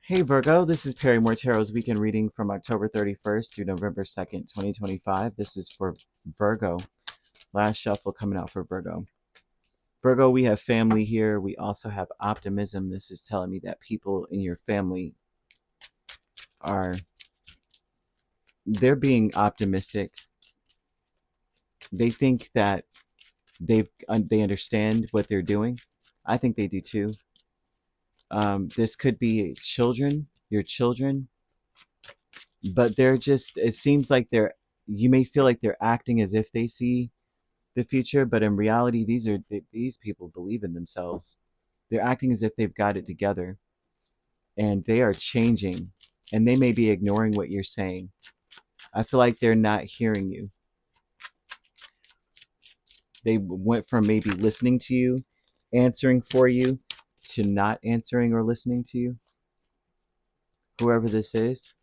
Hey Virgo, this is Perrymore Tarot's weekend reading from October 31st through November 2nd, 2025. This is for Virgo. Last shuffle coming out for Virgo. Virgo, we have family here. We also have optimism. This is telling me that people in your family are they're being optimistic. They think that they understand what they're doing. I think they do too. This could be children, your children, but they're just it seems like you may feel like they're acting as if they see the future, but in reality these people believe in themselves. They're acting as if they've got it together, and they are changing, and they may be ignoring what you're saying. I feel like they're not hearing you. They went from maybe listening to you, answering for you, to not answering or listening to you, whoever this is.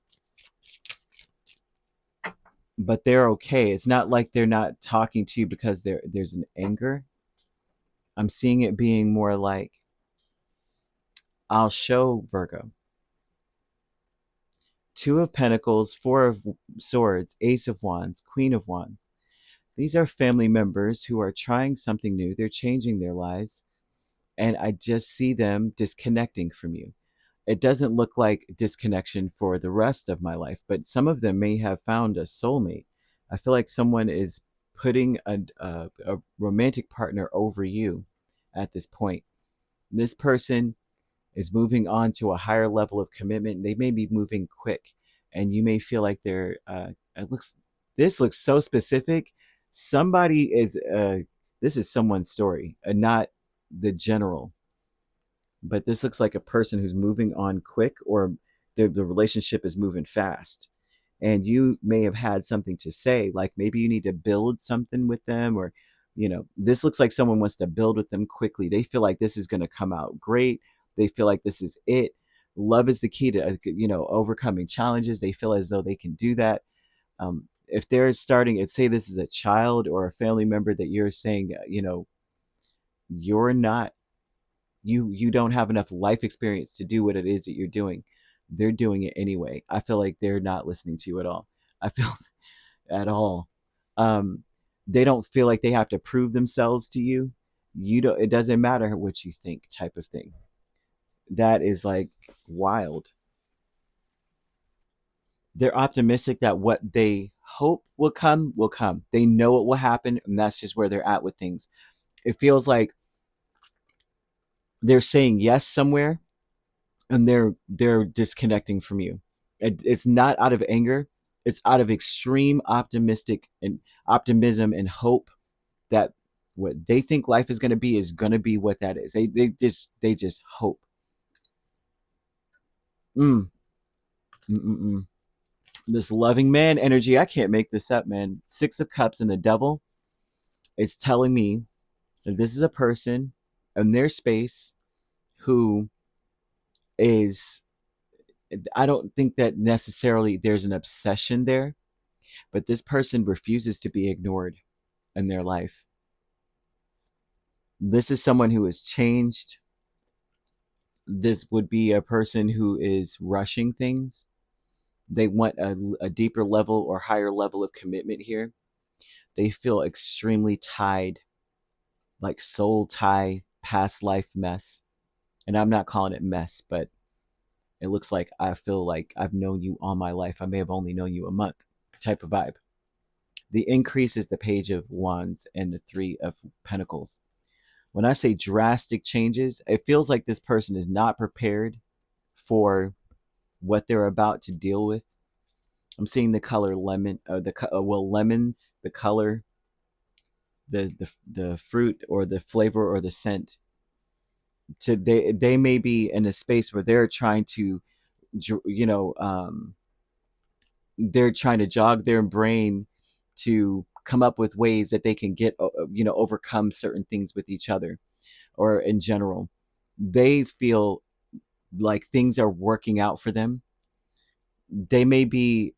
But they're okay. It's not like they're not talking to you because there's an anger. I'm seeing it being more like, I'll show Virgo. Two of Pentacles, Four of Swords, Ace of Wands, Queen of Wands. These are family members who are trying something new. They're changing their lives. And I just see them disconnecting from you. It doesn't look like disconnection for the rest of my life, but some of them may have found a soulmate. I feel like someone is putting a romantic partner over you at this point. This person is moving on to a higher level of commitment. They may be moving quick, and you may feel like they're. This looks so specific. Somebody is. This is someone's story, and not the general. But this looks like a person who's moving on quick, or the relationship is moving fast. And you may have had something to say, like maybe you need to build something with them, or this looks like someone wants to build with them quickly. They feel like this is going to come out great. They feel like this is it. Love is the key to overcoming challenges. They feel as though they can do that. If they're starting, say this is a child or a family member that you're saying, you're not, you don't have enough life experience to do what it is that you're doing. They're doing it anyway. I feel like they're not listening to you at all. I feel at all. Um, they don't feel like they have to prove themselves to you. You don't. It doesn't matter what you think, type of thing. That is like wild. They're optimistic that what they hope will come will come. They know it will happen, and that's just where they're at with things. It feels like they're saying yes somewhere, and they're disconnecting from you. It's not out of anger. It's out of extreme optimistic and optimism and hope that what they think life is going to be what that is. They just hope. Mm, mm, mm, mm. This loving man energy, I can't make this up, man. Six of Cups and the Devil is telling me that this is a person in their space who is, I don't think that necessarily there's an obsession there, but this person refuses to be ignored in their life. This is someone who has changed. This would be a person who is rushing things. They want a deeper level or higher level of commitment here. They feel extremely tied, like soul tie, past life mess. And I'm not calling it mess, but it looks like I feel like I've known you all my life. I may have only known you a month, type of vibe. The increase is the Page of Wands and the Three of Pentacles. When I say drastic changes, it feels like this person is not prepared for what they're about to deal with. I'm seeing the color lemon, lemons, the color, the fruit or the flavor or the scent. They may be in a space where they're trying to, you know, they're trying to jog their brain to come up with ways that they can get, overcome certain things with each other or in general. They feel like things are working out for them. They may be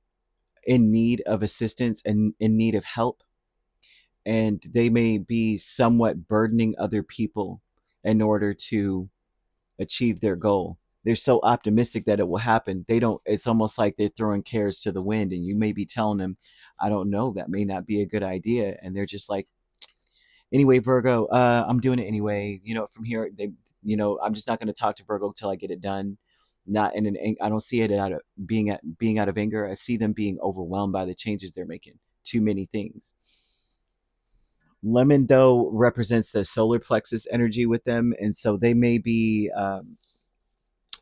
in need of assistance and in need of help, and they may be somewhat burdening other people in order to achieve their goal. They're so optimistic that it will happen. They don't, it's almost like they're throwing cares to the wind, and you may be telling them, I don't know, that may not be a good idea. And they're just like, anyway, Virgo, I'm doing it anyway. From here, I'm just not going to talk to Virgo till I get it done. Not in an, I don't see it out of being out of anger. I see them being overwhelmed by the changes they're making. Too many things. Lemon, though, represents the solar plexus energy with them, and so they may be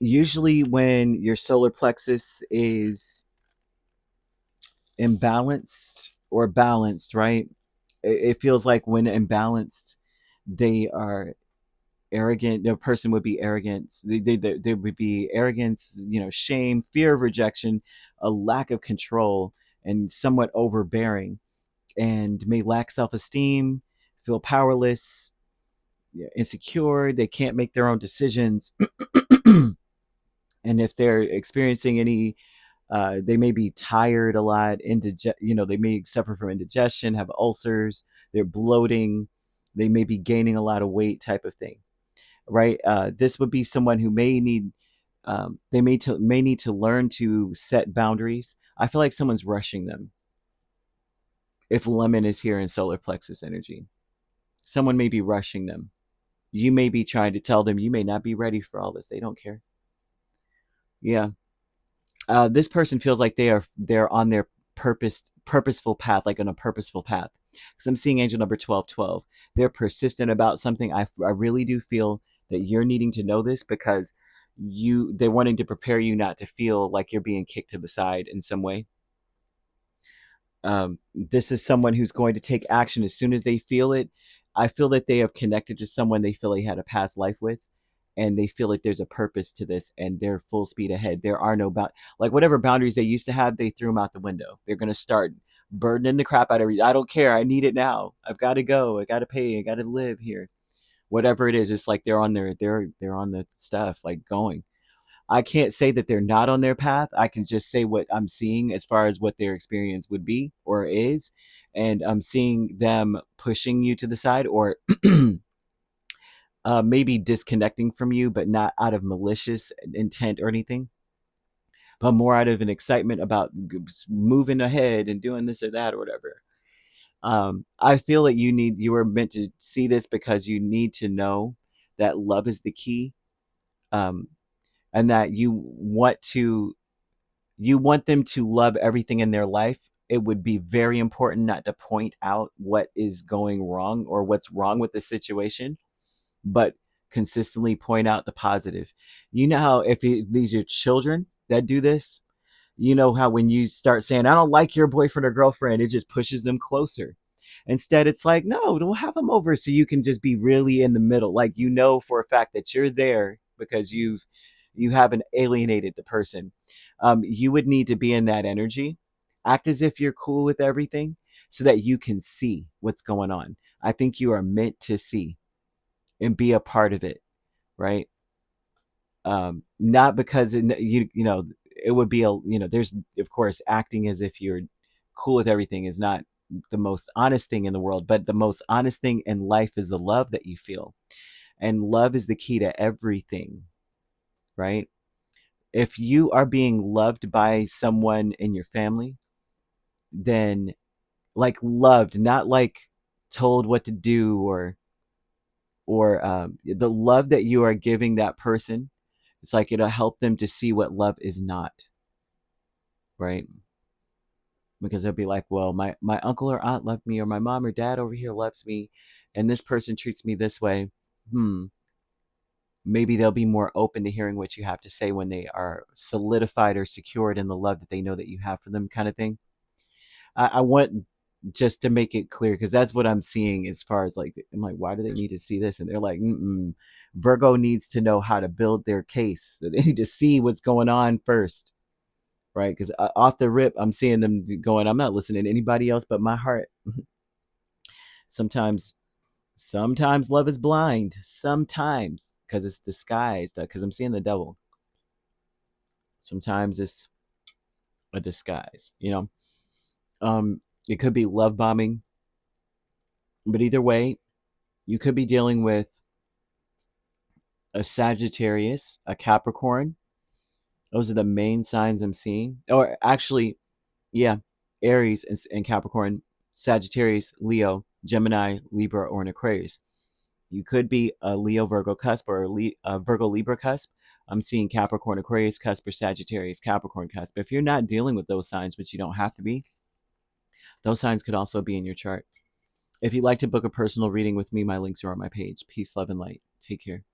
usually when your solar plexus is imbalanced or balanced, right? It feels like when imbalanced, they are arrogant. The person would be arrogant. They would be arrogance, shame, fear of rejection, a lack of control, and somewhat overbearing, and may lack self-esteem, feel powerless, insecure. They can't make their own decisions. And if they're experiencing any, they may be tired a lot, they may suffer from indigestion, have ulcers, they're bloating, they may be gaining a lot of weight, type of thing, right? This would be someone who may need, may need to learn to set boundaries. I feel like someone's rushing them. If lemon is here in solar plexus energy, someone may be rushing them. You may be trying to tell them you may not be ready for all this. They don't care. Yeah. This person feels like they're on their purposeful path, like on a purposeful path. Because I'm seeing angel number 1212. They're persistent about something. I really do feel that you're needing to know this, because they're wanting to prepare you not to feel like you're being kicked to the side in some way. This is someone who's going to take action as soon as they feel it. I feel that they have connected to someone they feel they had a past life with, and they feel like there's a purpose to this, and they're full speed ahead. There are no like whatever boundaries they used to have, they threw them out the window. They're going to start burdening the crap out of you. I don't care. I need it now. I've got to go. I got to pay. I got to live here. Whatever it is, it's like they're on the stuff, like going. I can't say that they're not on their path. I can just say what I'm seeing as far as what their experience would be or is. And I'm seeing them pushing you to the side, or maybe disconnecting from you, but not out of malicious intent or anything, but more out of an excitement about moving ahead and doing this or that or whatever. I feel that you were meant to see this because you need to know that love is the key. Um, and that you want them to love everything in their life. It would be very important not to point out what is going wrong or what's wrong with the situation, but consistently point out the positive. You know how if these are children that do this, you know how when you start saying, I don't like your boyfriend or girlfriend, it just pushes them closer. Instead, it's like, no, we'll have them over so you can just be really in the middle. Like, for a fact that you're there because you haven't alienated the person. You would need to be in that energy, act as if you're cool with everything so that you can see what's going on. I think you are meant to see and be a part of it, right? Not because it would be there's of course acting as if you're cool with everything is not the most honest thing in the world, but the most honest thing in life is the love that you feel, and love is the key to everything, right? If you are being loved by someone in your family, then like loved, not like told what to do, or the love that you are giving that person, it's like it'll help them to see what love is not, right? Because they'll be like, well, my uncle or aunt loved me, or my mom or dad over here loves me, and this person treats me this way. Maybe they'll be more open to hearing what you have to say when they are solidified or secured in the love that they know that you have for them, kind of thing. I want just to make it clear, because that's what I'm seeing as far as like, I'm like, why do they need to see this? And they're like, Virgo needs to know how to build their case. They need to see what's going on first, right? Because off the rip, I'm seeing them going, I'm not listening to anybody else but my heart. sometimes sometimes love is blind, sometimes because it's disguised, because I'm seeing the devil. Sometimes it's a disguise, it could be love bombing, but either way, you could be dealing with a Sagittarius, a Capricorn. Those are the main signs I'm seeing. Or actually, yeah, Aries and Capricorn, Sagittarius, Leo, Gemini, Libra, or an Aquarius. You could be a Leo Virgo cusp or a Virgo Libra cusp. I'm seeing Capricorn Aquarius cusp or Sagittarius Capricorn cusp. If you're not dealing with those signs, which you don't have to be, those signs could also be in your chart. If you'd like to book a personal reading with me, my links are on my page. Peace, love, and light. Take care.